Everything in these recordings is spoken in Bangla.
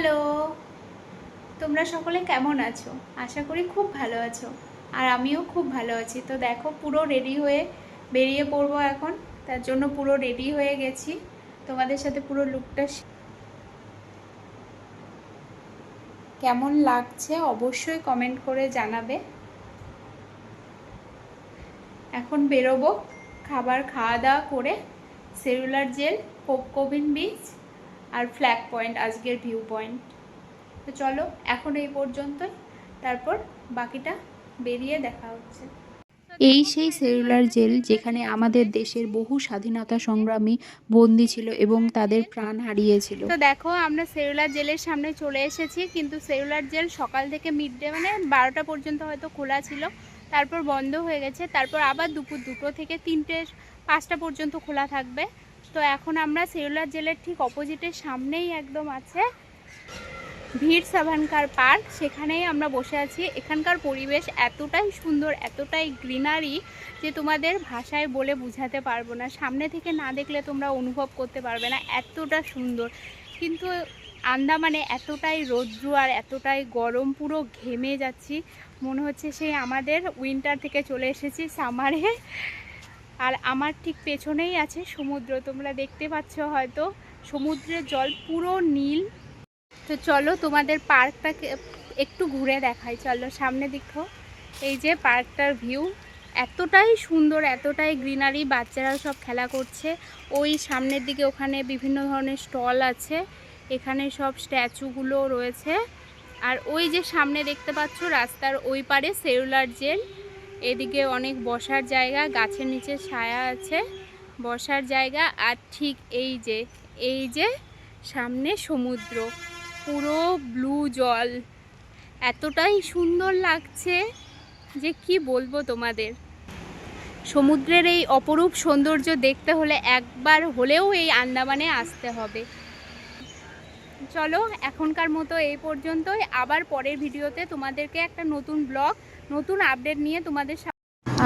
হ্যালো, তোমরা সকলে কেমন আছো? আশা করি খুব ভালো আছো। আর আমিও খুব ভালো আছি। তো দেখো, পুরো রেডি হয়ে বেরিয়ে পড়বো এখন। তার জন্য পুরো রেডি হয়ে গেছি। তোমাদের সাথে পুরো লুকটা কেমন লাগছে অবশ্যই কমেন্ট করে জানাবে। এখন বেরোবো, খাওয়া দাওয়া করে সেলুলার জেল, কোকোভিন বিচ আর ফ্ল্যাগ পয়েন্ট, আজকের ভিউ পয়েন্ট। তো চলো এখন এই পর্যন্তই, তারপর বাকিটা বেরিয়ে দেখা হচ্ছে। এই সেই সেলুলার জেল যেখানে আমাদের দেশের বহু স্বাধীনতা সংগ্রামী বন্দী ছিল এবং তাদের প্রাণ হারিয়েছিল। তো দেখো, আমরা সেলুলার জেলের সামনে চলে এসেছি, কিন্তু সেলুলার জেল সকাল থেকে মিড ডে মানে 12টা পর্যন্ত হয়তো খোলা ছিল, তারপর বন্ধ হয়ে গেছে, তারপর আবার দুপুর 2টো থেকে 3টে 5টা পর্যন্ত খোলা থাকবে। তো এখন আমরা সেলুলার জেলের ঠিক অপোজিটের সামনেই একদম আছে ভিড় সাভানকার পার্ক, সেখানেই আমরা বসে আছি। এখানকার পরিবেশ এতটাই সুন্দর, এতটাই গ্রিনারি যে তোমাদের ভাষায় বলে বোঝাতে পারবো না। সামনে থেকে না দেখলে তোমরা অনুভব করতে পারবে না, এতটা সুন্দর। কিন্তু আন্দামানে এতটাই রৌদ্র আর এতটাই গরম, পুরো ঘেমে যাচ্ছি, মনে হচ্ছে সেই আমাদের উইন্টার থেকে চলে এসেছি সামারে। আর আমার ঠিক পেছনেই আছে সমুদ্র, তোমরা দেখতে পাচ্ছ হয়তো সমুদ্রের জল পুরো নীল। তো চলো তোমাদের পার্কটাকে একটু ঘুরে দেখাই, চলো সামনে দেখো। এই যে পার্কটার ভিউ এতটাই সুন্দর, এতটাই গ্রিনারি, বাচ্চারাও সব খেলা করছে। ওই সামনের দিকে ওখানে বিভিন্ন ধরনের স্টল আছে, এখানে সব স্ট্যাচুগুলো রয়েছে। আর ওই যে সামনে দেখতে পাচ্ছ রাস্তার ওই পারে সেলুলার জেল, এদিকে অনেক বসার জায়গা, গাছের নিচে ছায়া আছে, বসার জায়গা। আর ঠিক এই যে সামনে সমুদ্র, পুরো ব্লু জল, এতটাই সুন্দর লাগছে যে কি বলবো তোমাদের। সমুদ্রের এই অপরূপ সৌন্দর্য দেখতে হলে একবার হলেও এই আন্দামানে আসতে হবে। চলো এখনকার মতো এই পর্যন্তই, আবার পরের ভিডিওতে তোমাদেরকে একটা নতুন ব্লগ, নতুন আপডেট নিয়ে তোমাদের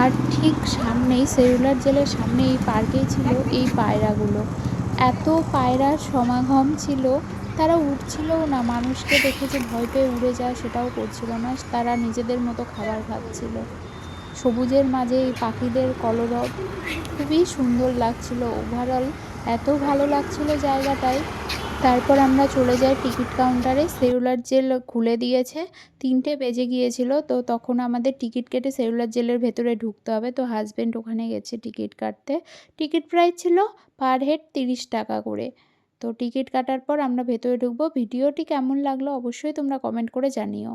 আর ঠিক সামনেই সেলুলার জেলের সামনে এই পার্কেই ছিল এই পায়রাগুলো। এত পায়রার সমাগম ছিল, তারা উড়ছিলও না, মানুষকে দেখে যে ভয় পেয়ে উড়ে যায় সেটাও করছিল না, তারা নিজেদের মতো খাবার খাচ্ছিল। সবুজের মাঝে এই পাখিদের কলরব খুবই সুন্দর লাগছিল। ওভারঅল এত ভালো লাগছিল জায়গাটায়। তারপর আমরা চলে যাই টিকিট কাউন্টারে। সেলুলার জেল খুলে দিয়েছে, 3টে বেজে গিয়েছিল, তো তখন আমাদের টিকিট কেটে সেলুলার জেলের ভেতরে ঢুকতে হবে। তো হাজব্যান্ড ওখানে গেছে টিকিট কাটতে। টিকিট প্রাইস ছিল পার হেড 30 টাকা করে। তো টিকিট কাটার পর আমরা ভেতরে ঢুকবো। ভিডিওটি কেমন লাগলো অবশ্যই তোমরা কমেন্ট করে জানিও।